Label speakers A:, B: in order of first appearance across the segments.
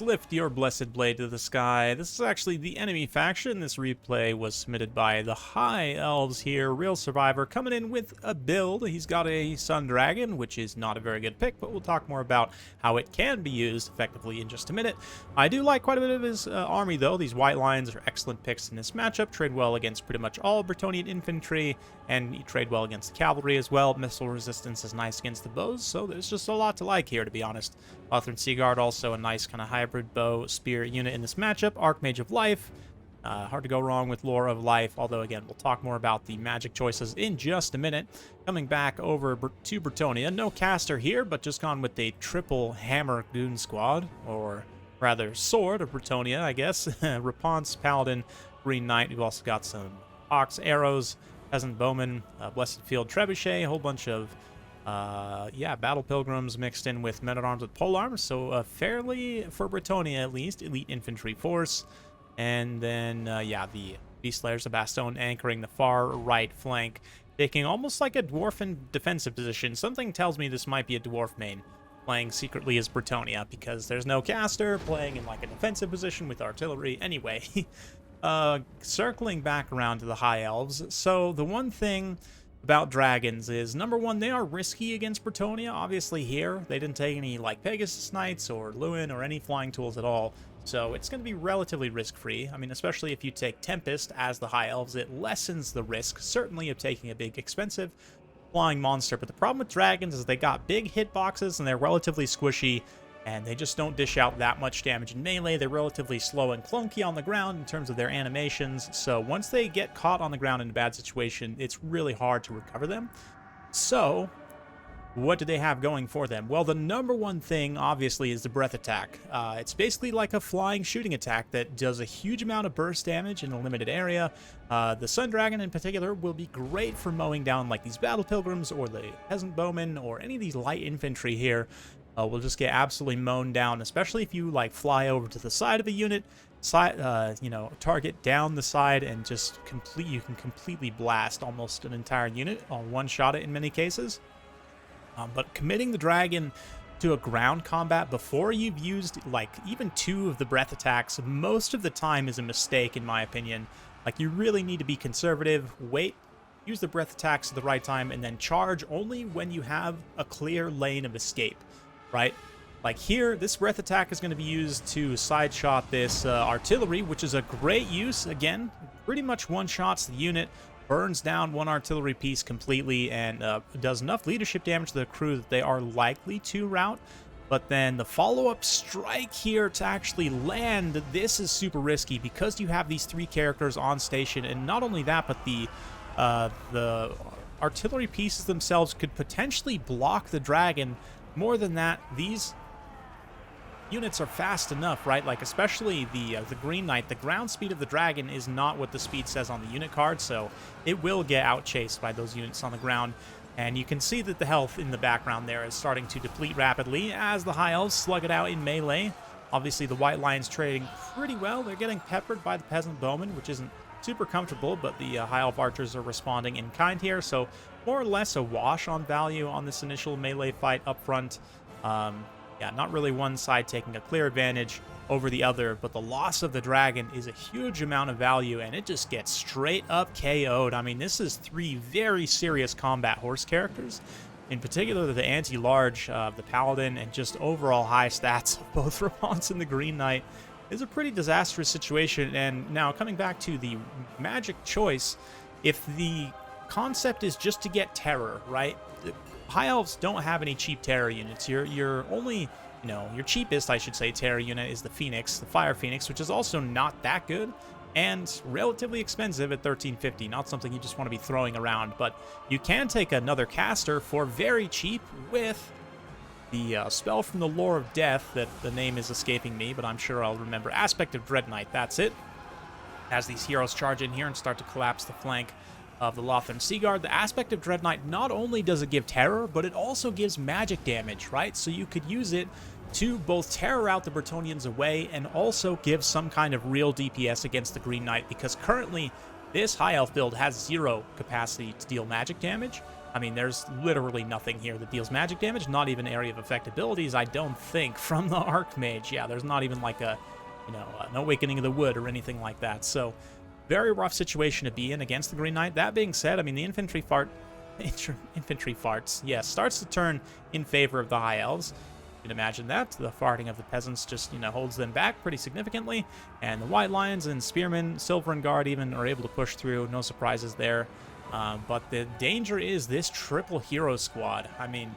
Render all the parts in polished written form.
A: Lift your blessed blade to the sky. This is actually the enemy faction. This replay was submitted by the High Elves here. Real Survivor coming in with a build. He's got a Sun Dragon, which is not a very good pick, but we'll talk more about how it can be used effectively in just a minute. I do like quite a bit of his army, though. These white lines are excellent picks in this matchup. Trade well against pretty much all Bretonnian infantry, and you trade well against the cavalry as well. Missile resistance is nice against the bows, so there's just a lot to like here, to be honest. Lothran Seaguard, also a nice kind of hybrid bow spear unit in this matchup. Archmage of Life, hard to go wrong with Lore of Life, although again, we'll talk more about the magic choices in just a minute. Coming back over to Bretonnia, no caster here, but just gone with a triple hammer goon squad, or rather sword of Bretonnia, I guess. Raponce, Paladin, Green Knight. We've also got some Ox arrows, Peasant Bowman, Blessed Field Trebuchet, a whole bunch of Battle Pilgrims mixed in with Men-at-Arms with Polearms, so fairly, for Bretonnia at least, elite infantry force. And then, the Beast Slayers of Bastogne anchoring the far right flank, taking almost like a dwarfen defensive position. Something tells me this might be a dwarf main, playing secretly as Bretonnia, because there's no caster, playing in like a defensive position with artillery. Anyway, circling back around to the High Elves, so the one thing about dragons is, number one, they are risky against Bretonnia. Obviously here, they didn't take any like Pegasus Knights or Lewin or any flying tools at all, so it's going to be relatively risk-free. I mean, especially if you take Tempest as the High Elves, it lessens the risk, certainly, of taking a big, expensive flying monster. But the problem with dragons is they got big hitboxes and they're relatively squishy, and they just don't dish out that much damage in melee. They're relatively slow and clunky on the ground in terms of their animations, so once they get caught on the ground in a bad situation, it's really hard to recover them. So, what do they have going for them? Well, the number one thing, obviously, is the breath attack. It's basically like a flying shooting attack that does a huge amount of burst damage in a limited area. The Sun Dragon, in particular, will be great for mowing down like these Battle Pilgrims or the Peasant Bowmen or any of these light infantry here. Will just get absolutely mown down, especially if you like fly over to the side of a unit, target down the side, and just you can completely blast almost an entire unit on one shot it in many cases. But committing the dragon to a ground combat before you've used like even two of the breath attacks most of the time is a mistake, in my opinion. Like, you really need to be conservative, wait, use the breath attacks at the right time, and then charge only when you have a clear lane of escape. Right? Like here, this breath attack is going to be used to side shot this artillery, which is a great use. Again, pretty much one-shots the unit, burns down one artillery piece completely, and does enough leadership damage to the crew that they are likely to rout. But then the follow-up strike here to actually land, this is super risky because you have these three characters on station, and not only that, but the artillery pieces themselves could potentially block the dragon. More than that, these units are fast enough, right? Like, especially the Green Knight, the ground speed of the dragon is not what the speed says on the unit card, so it will get outchased by those units on the ground. And you can see that the health in the background there is starting to deplete rapidly as the High Elves slug it out in melee. Obviously, the White Lions trading pretty well. They're getting peppered by the Peasant Bowman, which isn't super comfortable, but the High Elf archers are responding in kind here, so more or less a wash on value on this initial melee fight up front. Not really one side taking a clear advantage over the other, but the loss of the dragon is a huge amount of value, and it just gets straight up KO'd. I mean, this is three very serious combat horse characters, in particular the anti-large, the Paladin, and just overall high stats of both Raponce and the Green Knight. Is a pretty disastrous situation. And now coming back to the magic choice, if the concept is just to get terror, right? The High Elves don't have any cheap terror units. Your only, your cheapest, I should say, terror unit is the Phoenix, the Fire Phoenix, which is also not that good and relatively expensive at 1350. Not something you just want to be throwing around, but you can take another caster for very cheap with the spell from the Lore of Death, that the name is escaping me, but I'm sure I'll remember. Aspect of Dread Knight, that's it. As these heroes charge in here and start to collapse the flank of the Lothran Seaguard, the Aspect of Dread Knight, not only does it give terror, but it also gives magic damage, right? So you could use it to both terror out the Bretonnians away and also give some kind of real DPS against the Green Knight, because currently this High Elf build has 0 capacity to deal magic damage. I mean, there's literally nothing here that deals magic damage, not even area of effect abilities, I don't think, from the Archmage. Yeah, there's not even like a, an Awakening of the Wood or anything like that. So, very rough situation to be in against the Green Knight. That being said, I mean, the infantry farts, yes, starts to turn in favor of the High Elves. You can imagine that. The farting of the peasants just, holds them back pretty significantly. And the White Lions and Spearmen, Silver and Guard even, are able to push through. No surprises there. But the danger is this triple hero squad. I mean,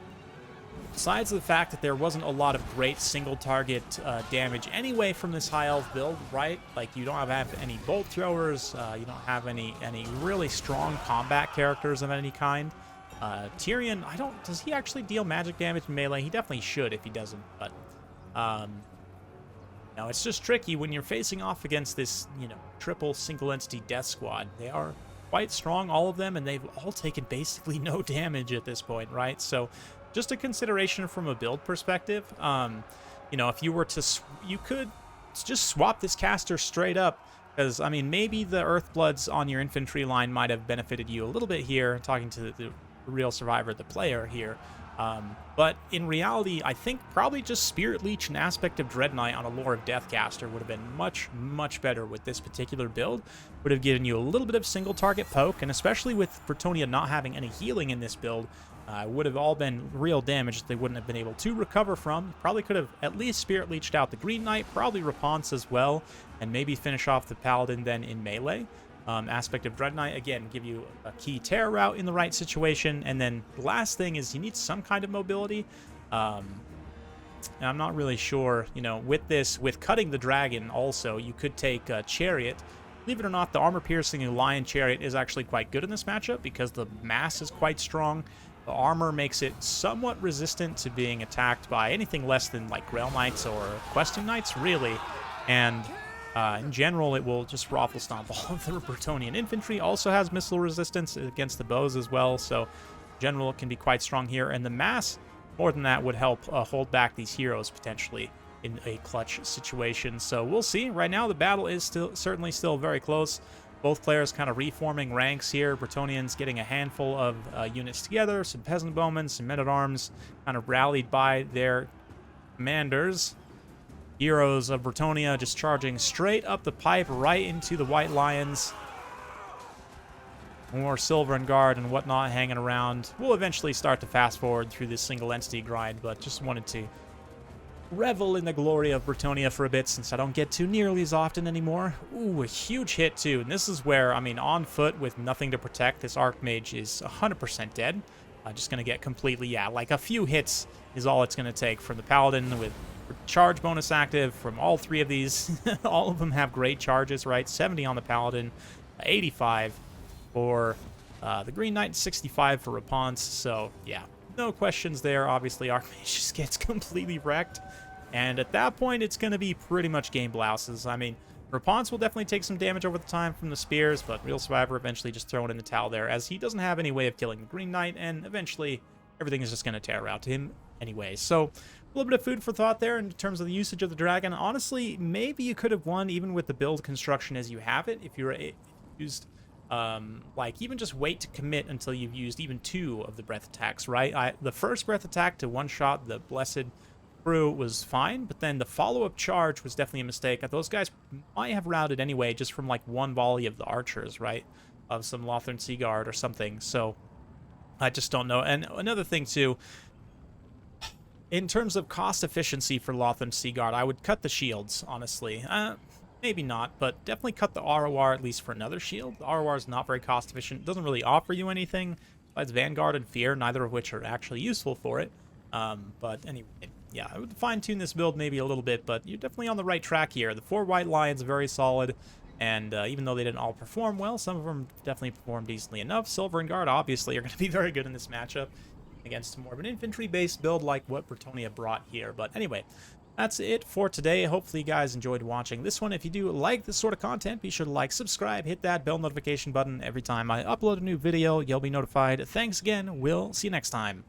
A: besides the fact that there wasn't a lot of great single target damage anyway from this high elf build, right? Like, you don't have any bolt throwers, you don't have any really strong combat characters of any kind. Tyrion, does he actually deal magic damage in melee? He definitely should if he doesn't, but no, it's just tricky when you're facing off against this, triple single entity death squad. They are quite strong, all of them, and they've all taken basically no damage at this point, right? So just a consideration from a build perspective. If you were to, you could just swap this caster straight up, because, I mean, maybe the Earthbloods on your infantry line might have benefited you a little bit here, talking to the real survivor, the player here. But in reality, I think probably just Spirit Leech and Aspect of Dread Knight on a Lore of Death caster would have been much, much better with this particular build. Would have given you a little bit of single target poke, and especially with Bretonnia not having any healing in this build, would have all been real damage that they wouldn't have been able to recover from. Probably could have at least Spirit Leeched out the Green Knight, probably Rapunzel as well, and maybe finish off the Paladin then in melee. Aspect of Dread Knight, again, give you a key terror route in the right situation. And then the last thing is you need some kind of mobility. And I'm not really sure, with cutting the dragon also, you could take a Chariot. Believe it or not, the armor-piercing Lion Chariot is actually quite good in this matchup because the mass is quite strong. The armor makes it somewhat resistant to being attacked by anything less than, like, Grail Knights or Questing Knights, really. And in general, it will just raffle stomp all of the Bretonnian infantry. Also has missile resistance against the bows as well, so in general, it can be quite strong here. And the mass, more than that, would help hold back these heroes potentially in a clutch situation. So we'll see. Right now, the battle is certainly still very close. Both players kind of reforming ranks here. Bretonnians getting a handful of units together, some peasant bowmen, some men-at-arms, kind of rallied by their commanders. Heroes of Bretonnia just charging straight up the pipe right into the White Lions. More Silver and Guard and whatnot hanging around. We'll eventually start to fast forward through this single entity grind, but just wanted to revel in the glory of Bretonnia for a bit since I don't get to nearly as often anymore. Ooh, a huge hit too. And this is where, I mean, on foot with nothing to protect, this Archmage is 100% dead. Just going to get completely, like a few hits is all it's going to take from the Paladin with charge bonus active from all three of these. All of them have great charges, right? 70 on the Paladin, 85 for the Green Knight, 65 for Rapunzel. So, yeah, no questions there. Obviously, Archmage just gets completely wrecked. And at that point, it's going to be pretty much game blouses. I mean, Rapunzel will definitely take some damage over the time from the spears, but Real Survivor eventually just throwing in the towel there, as he doesn't have any way of killing the Green Knight, and eventually everything is just going to tear out to him anyway. So, a little bit of food for thought there in terms of the usage of the dragon. Honestly, maybe you could have won even with the build construction as you have it, if you were used, like, even just wait to commit until you've used even 2 of the breath attacks, right? The first breath attack to one-shot the Blessed Crew was fine, but then the follow-up charge was definitely a mistake. Those guys might have routed anyway just from, like, one volley of the archers, right? Of some Lothern Sea Guard or something, so I just don't know. And another thing, too, in terms of cost efficiency for Lothern Sea Guard, I would cut the shields, honestly. Maybe not, but definitely cut the ROR at least for another shield. The ROR is not very cost efficient. It doesn't really offer you anything besides Vanguard and Fear, neither of which are actually useful for it. But anyway, yeah, I would fine-tune this build maybe a little bit, but you're definitely on the right track here. The 4 White Lions are very solid, and even though they didn't all perform well, some of them definitely performed decently enough. Silver and Guard obviously are going to be very good in this matchup against more of an infantry-based build like what Bretonnia brought here. But anyway, that's it for today. Hopefully you guys enjoyed watching this one. If you do like this sort of content, be sure to like, subscribe, hit that bell notification button. Every time I upload a new video, you'll be notified. Thanks again. We'll see you next time.